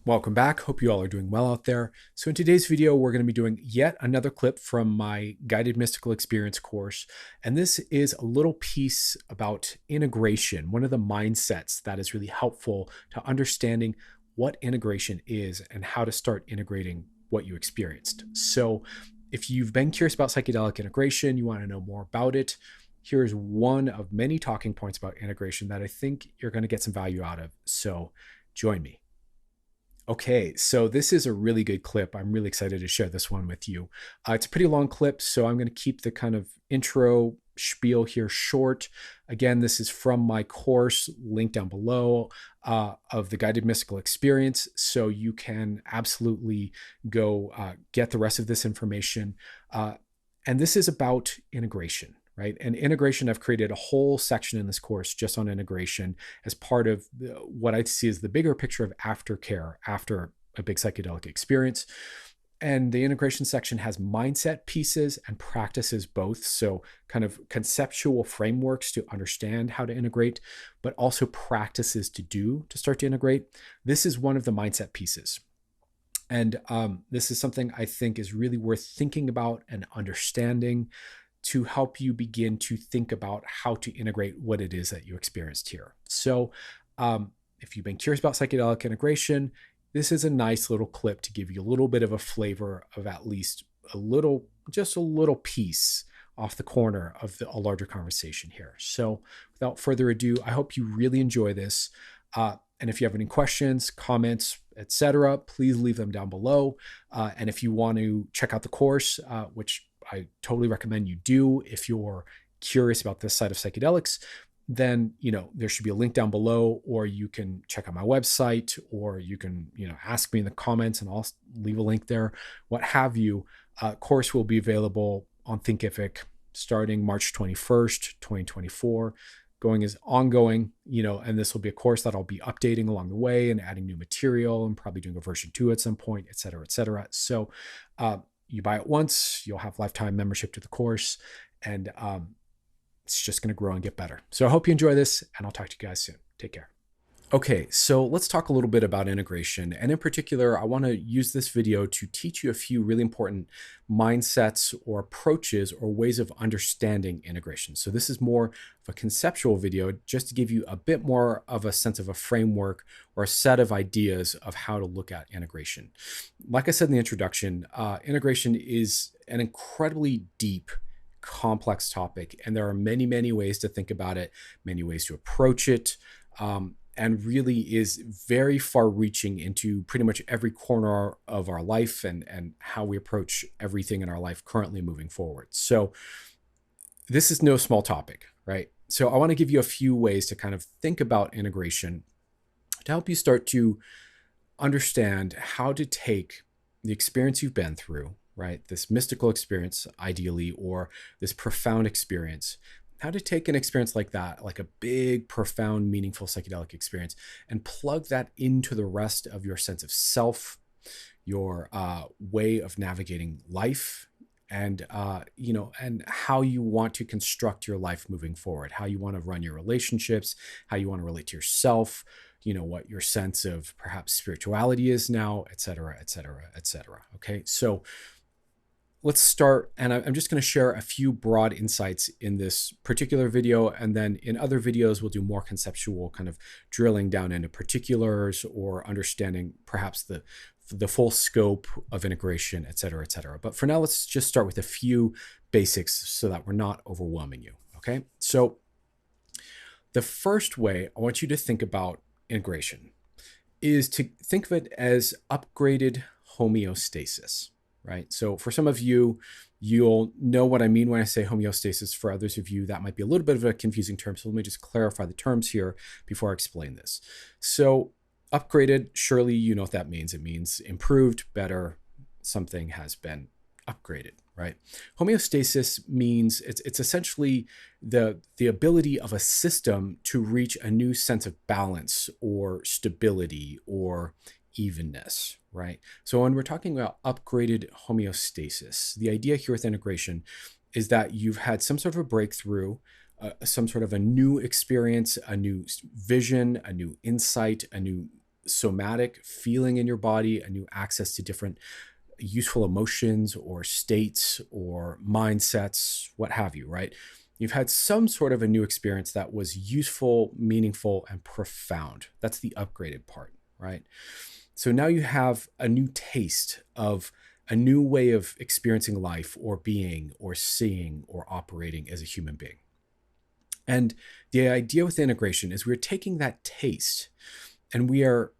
Welcome back. Hope you all are doing well out there. So in today's video, we're going to be doing yet another clip from my Guided Mystical Experience course. And this is a little piece about integration, one of the mindsets that is really helpful to understanding what integration is and how to start integrating what you experienced. So if you've been curious about psychedelic integration, you want to know more about it, here's one of many talking points about integration that I think you're going to get some value out of. So join me. Okay, so this is a really good clip. I'm really excited to share this one with you. It's a pretty long clip, so I'm going to keep the kind of intro spiel here short. Again, this is from my course, link down below, of the Guided Mystical Experience, so you can absolutely go get the rest of this information. And this is about integration. Right? And integration, I've created a whole section in this course just on integration as part of what I see as the bigger picture of aftercare after a big psychedelic experience. And the integration section has mindset pieces and practices both. So kind of conceptual frameworks to understand how to integrate, but also practices to do to start to integrate. This is one of the mindset pieces. And this is something I think is really worth thinking about and understanding to help you begin to think about how to integrate what it is that you experienced here. So if you've been curious about psychedelic integration, this is a nice little clip to give you a little bit of a flavor of at least just a little piece off the corner of a larger conversation here. So without further ado, I hope you really enjoy this. And if you have any questions, comments, etc., please leave them down below. And if you want to check out the course, which I totally recommend you do if you're curious about this side of psychedelics, then, there should be a link down below, or you can check out my website, or you can, ask me in the comments and I'll leave a link there, what have you. Course will be available on Thinkific starting March 21st, 2024. Going is ongoing, and this will be a course that I'll be updating along the way and adding new material and probably doing a version 2 at some point, et cetera, et cetera. So, you buy it once, you'll have lifetime membership to the course, and it's just going to grow and get better. So I hope you enjoy this, and I'll talk to you guys soon. Take care. Okay, so let's talk a little bit about integration. And in particular, I want to use this video to teach you a few really important mindsets or approaches or ways of understanding integration. So this is more of a conceptual video just to give you a bit more of a sense of a framework or a set of ideas of how to look at integration. Like I said in the introduction, integration is an incredibly deep, complex topic, and there are many, many ways to think about it, many ways to approach it. And really is very far reaching into pretty much every corner of our life and how we approach everything in our life currently moving forward. So this is no small topic, right? So I want to give you a few ways to kind of think about integration to help you start to understand how to take the experience you've been through, right? This mystical experience, ideally, or this profound experience, how to take an experience like that, like a big, profound, meaningful psychedelic experience, and plug that into the rest of your sense of self, your way of navigating life, and and how you want to construct your life moving forward, how you want to run your relationships, how you want to relate to yourself, what your sense of perhaps spirituality is now, et cetera, et cetera, et cetera. Okay, so let's start, and I'm just going to share a few broad insights in this particular video, and then in other videos we'll do more conceptual kind of drilling down into particulars or understanding perhaps the full scope of integration, et cetera, et cetera. But for now, let's just start with a few basics so that we're not overwhelming you, okay? So the first way I want you to think about integration is to think of it as upgraded homeostasis. Right. So for some of you, you'll know what I mean when I say homeostasis. For others of you, that might be a little bit of a confusing term. So let me just clarify the terms here before I explain this. So upgraded, surely you know what that means. It means improved, better, something has been upgraded, right? Homeostasis means it's essentially the ability of a system to reach a new sense of balance or stability or evenness, right? So when we're talking about upgraded homeostasis, the idea here with integration is that you've had some sort of a breakthrough, some sort of a new experience, a new vision, a new insight, a new somatic feeling in your body, a new access to different useful emotions or states or mindsets, what have you, right? You've had some sort of a new experience that was useful, meaningful, and profound. That's the upgraded part, right? So now you have a new taste of a new way of experiencing life or being or seeing or operating as a human being. And the idea with integration is we're taking that taste and we are,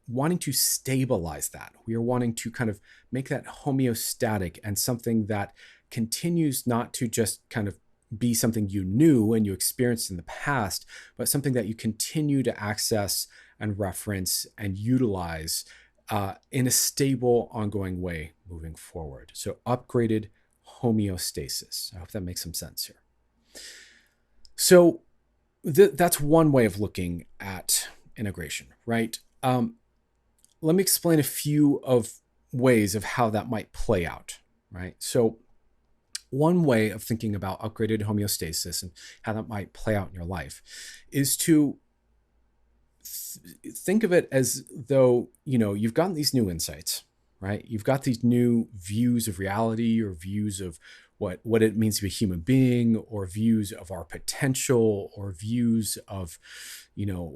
wanting to stabilize that. We are wanting to kind of make that homeostatic and something that continues not to just kind of be something you knew and you experienced in the past, but something that you continue to access and reference and utilize in a stable, ongoing way moving forward. So upgraded homeostasis. I hope that makes some sense here. So that's one way of looking at integration, right? Let me explain a few of ways of how that might play out, right? So one way of thinking about upgraded homeostasis and how that might play out in your life is to think of it as though, you've gotten these new insights, right? You've got these new views of reality or views of what it means to be a human being, or views of our potential, or views of,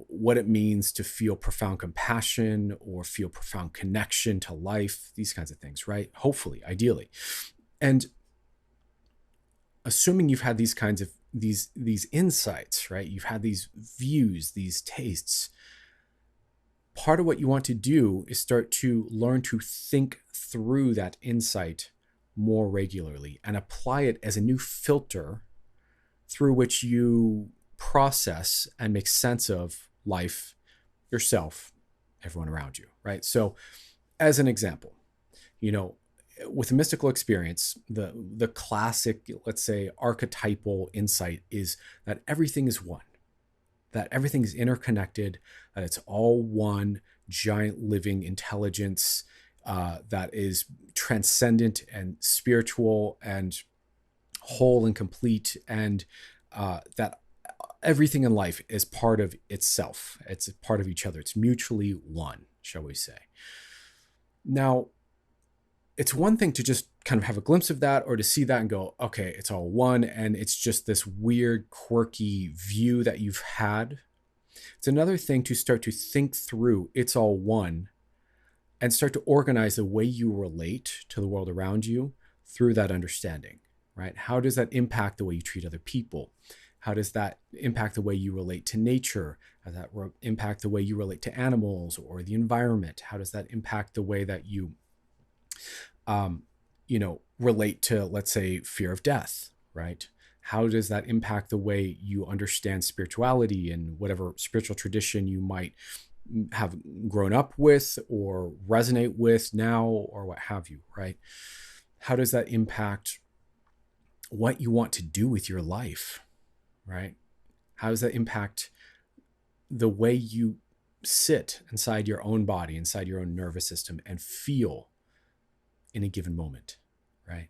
what it means to feel profound compassion or feel profound connection to life, these kinds of things, right? Hopefully, ideally. And assuming you've had these kinds of these insights, right? You've had these views, these tastes. Part of what you want to do is start to learn to think through that insight more regularly and apply it as a new filter through which you process and make sense of life, yourself, everyone around you, right? So as an example, with a mystical experience, the classic, let's say, archetypal insight is that everything is one, that everything is interconnected, that it's all one giant living intelligence that is transcendent and spiritual and whole and complete, and that everything in life is part of itself. It's a part of each other. It's mutually one, shall we say. Now, it's one thing to just kind of have a glimpse of that, or to see that and go, okay, it's all one, and it's just this weird, quirky view that you've had. It's another thing to start to think through it's all one and start to organize the way you relate to the world around you through that understanding, right? How does that impact the way you treat other people? How does that impact the way you relate to nature? How does that impact the way you relate to animals or the environment? How does that impact the way that you, relate to, let's say, fear of death, right? How does that impact the way you understand spirituality and whatever spiritual tradition you might have grown up with or resonate with now, or what have you, right? How does that impact what you want to do with your life, right? How does that impact the way you sit inside your own body, inside your own nervous system, and feel in a given moment, right?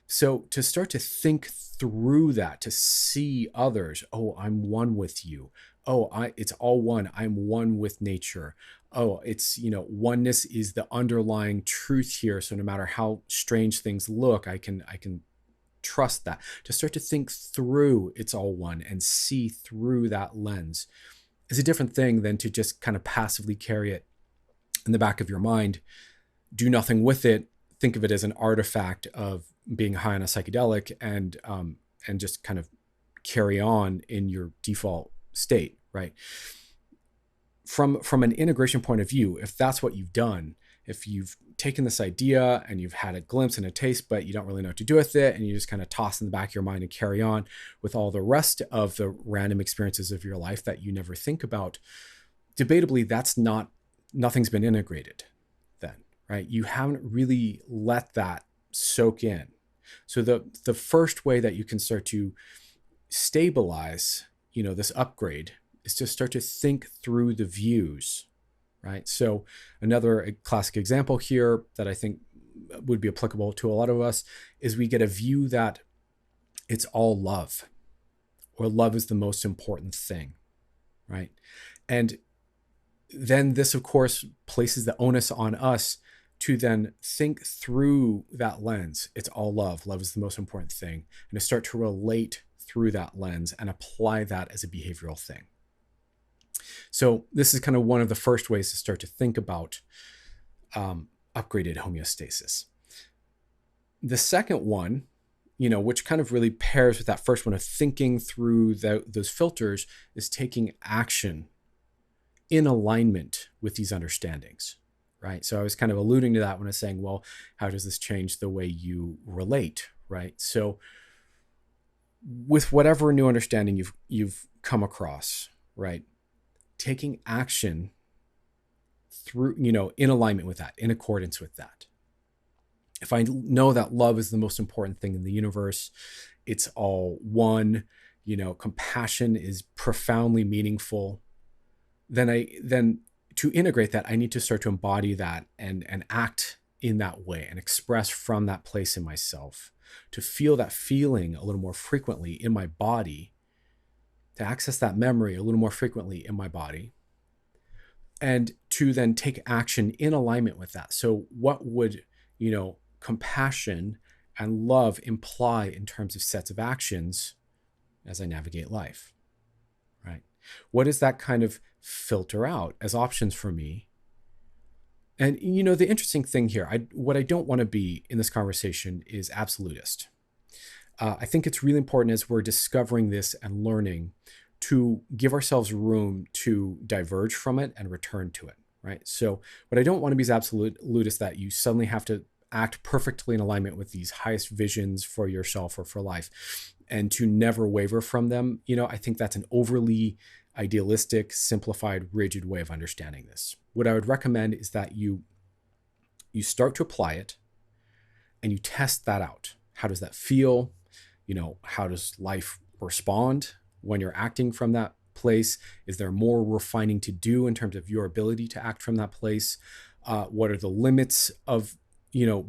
So to start to think through that, to see others, oh, I'm one with you. Oh, it's all one. I'm one with nature. Oh, it's, oneness is the underlying truth here. So no matter how strange things look, I can trust that. To start to think through it's all one and see through that lens is a different thing than to just kind of passively carry it in the back of your mind, do nothing with it, think of it as an artifact of being high on a psychedelic, and just kind of carry on in your default state, right? From an integration point of view, if that's what you've done, if you've taken this idea and you've had a glimpse and a taste, but you don't really know what to do with it, and you just kind of toss in the back of your mind and carry on with all the rest of the random experiences of your life that you never think about, debatably, nothing's been integrated then, right? You haven't really let that soak in. So the first way that you can start to stabilize, this upgrade is to start to think through the views, right? So another classic example here that I think would be applicable to a lot of us is we get a view that it's all love, or love is the most important thing, right? And then this, of course, places the onus on us to then think through that lens. It's all love. Love is the most important thing. And to start to relate through that lens and apply that as a behavioral thing. So this is kind of one of the first ways to start to think about upgraded homeostasis. The second one, which kind of really pairs with that first one of thinking through those filters, is taking action in alignment with these understandings, right? So I was kind of alluding to that when I was saying, well, how does this change the way you relate, right? So with whatever new understanding you've come across, right, taking action through, in alignment with that, in accordance with that. If I know that love is the most important thing in the universe, it's all one, compassion is profoundly meaningful, then to integrate that, I need to start to embody that and act in that way and express from that place in myself, to feel that feeling a little more frequently in my body, to access that memory a little more frequently in my body, and to then take action in alignment with that. So what would, compassion and love imply in terms of sets of actions as I navigate life, right? What does that kind of filter out as options for me? And, the interesting thing here, what I don't want to be in this conversation is absolutist. I think it's really important as we're discovering this and learning to give ourselves room to diverge from it and return to it, right? So what I don't want to be is absolutist, that you suddenly have to act perfectly in alignment with these highest visions for yourself or for life and to never waver from them. I think that's an overly idealistic, simplified, rigid way of understanding this. What I would recommend is that you start to apply it and you test that out. How does that feel? How does life respond when you're acting from that place? Is there more refining to do in terms of your ability to act from that place? What are the limits of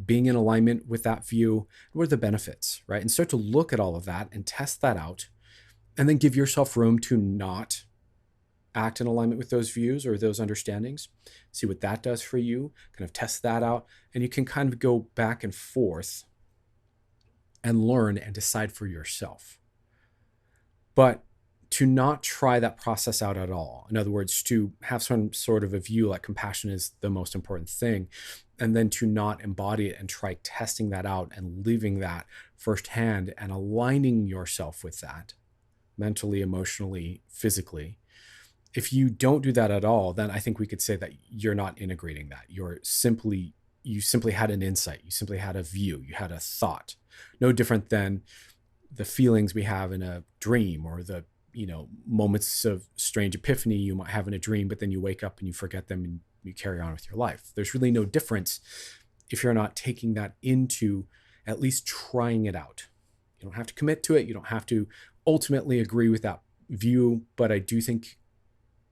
being in alignment with that view? What are the benefits, right? And start to look at all of that and test that out, and then give yourself room to not act in alignment with those views or those understandings. See what that does for you, kind of test that out, and you can kind of go back and forth and learn and decide for yourself. But to not try that process out at all. In other words, to have some sort of a view like compassion is the most important thing, and then to not embody it and try testing that out and living that firsthand and aligning yourself with that mentally, emotionally, physically. If you don't do that at all, then I think we could say that you're not integrating that. You simply had an insight. You simply had a view. You had a thought. No different than the feelings we have in a dream, or the moments of strange epiphany you might have in a dream, but then you wake up and you forget them and you carry on with your life. There's really no difference if you're not taking that into at least trying it out. You don't have to commit to it. You don't have to ultimately agree with that view, but I do think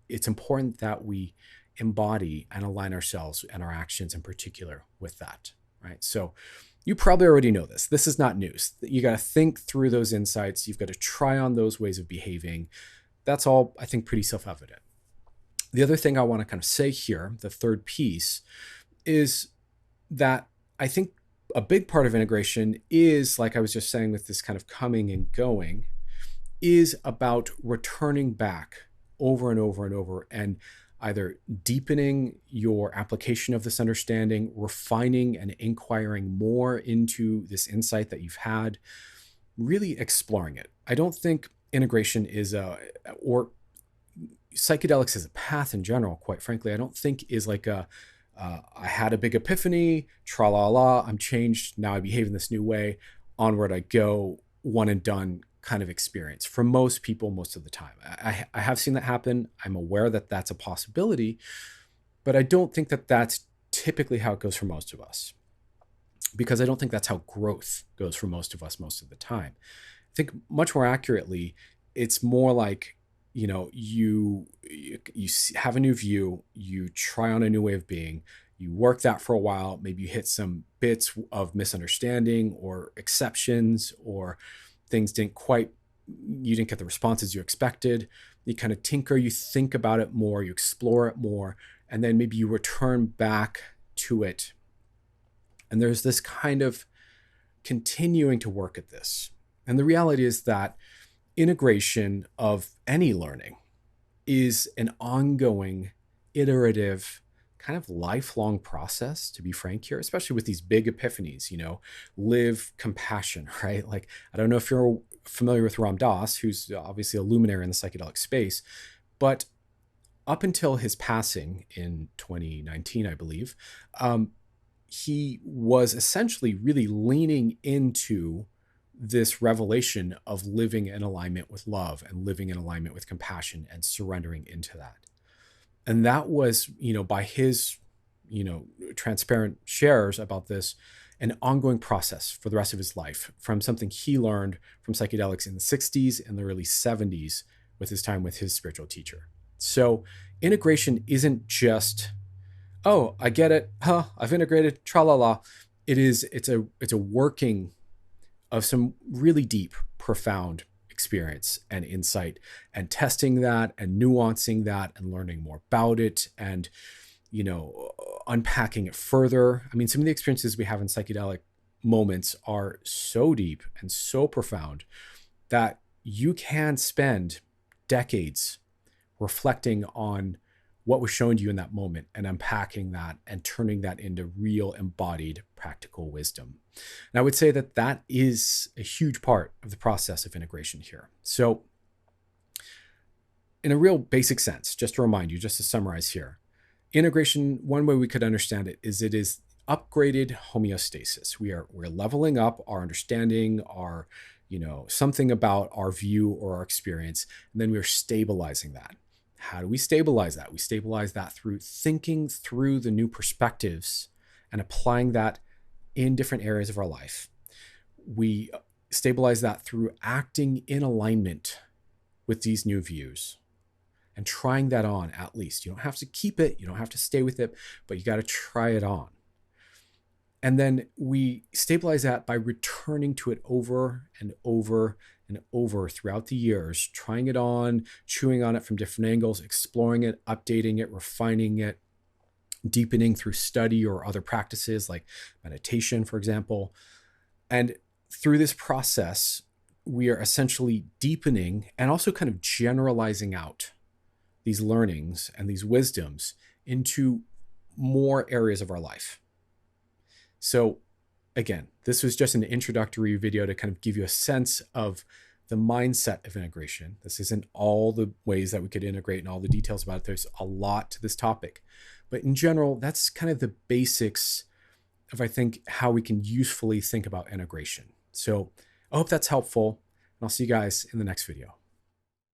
it's important that we embody and align ourselves and our actions in particular with that, right? So you probably already know this. This is not news. You got to think through those insights. You've got to try on those ways of behaving. That's all, I think, pretty self-evident. The other thing I want to kind of say here, the third piece, is that I think a big part of integration is, like I was just saying with this kind of coming and going, is about returning back over and over and over and either deepening your application of this understanding, refining and inquiring more into this insight that you've had, really exploring it. I don't think integration is or psychedelics as a path in general, quite frankly, I don't think is like I had a big epiphany, tra-la-la, I'm changed, now I behave in this new way, onward I go, one and done kind of experience for most people most of the time. I have seen that happen. I'm aware that that's a possibility, but I don't think that that's typically how it goes for most of us, because I don't think that's how growth goes for most of us most of the time. I think much more accurately, it's more like, you have a new view, you try on a new way of being, you work that for a while, maybe you hit some bits of misunderstanding or exceptions, or things you didn't get the responses you expected. you kind of tinker, you think about it more, you explore it more, and then maybe you return back to it. And there's this kind of continuing to work at this. And the reality is that integration of any learning is an ongoing, iterative, kind of lifelong process, to be frank here, especially with these big epiphanies, live compassion, right? Like, I don't know if you're familiar with Ram Dass, who's obviously a luminary in the psychedelic space, but up until his passing in 2019, I believe, he was essentially really leaning into this revelation of living in alignment with love and living in alignment with compassion and surrendering into that. And that was, by his, transparent shares about this, an ongoing process for the rest of his life, from something he learned from psychedelics in the 60s and the early 70s with his time with his spiritual teacher. So integration isn't just, oh, I get it, I've integrated, tra-la-la. It's a working of some really deep, profound experience and insight, and testing that and nuancing that and learning more about it and, unpacking it further. I mean, some of the experiences we have in psychedelic moments are so deep and so profound that you can spend decades reflecting on what was shown to you in that moment and unpacking that and turning that into real embodied practical wisdom. And I would say that that is a huge part of the process of integration here. So in a real basic sense, just to remind you, just to summarize here, integration, one way we could understand it is upgraded homeostasis. We're leveling up our understanding, our, something about our view or our experience, and then we're stabilizing that. How do we stabilize that? We stabilize that through thinking through the new perspectives and applying that in different areas of our life. We stabilize that through acting in alignment with these new views and trying that on at least. You don't have to keep it, you don't have to stay with it, but you got to try it on. And then we stabilize that by returning to it over and over and over throughout the years, trying it on, chewing on it from different angles, exploring it, updating it, refining it, deepening through study or other practices like meditation, for example. And through this process, we are essentially deepening and also kind of generalizing out these learnings and these wisdoms into more areas of our life. So again, this was just an introductory video to kind of give you a sense of the mindset of integration. This isn't all the ways that we could integrate and all the details about it. There's a lot to this topic. But in general, that's kind of the basics of, I think, how we can usefully think about integration. So I hope that's helpful, and I'll see you guys in the next video.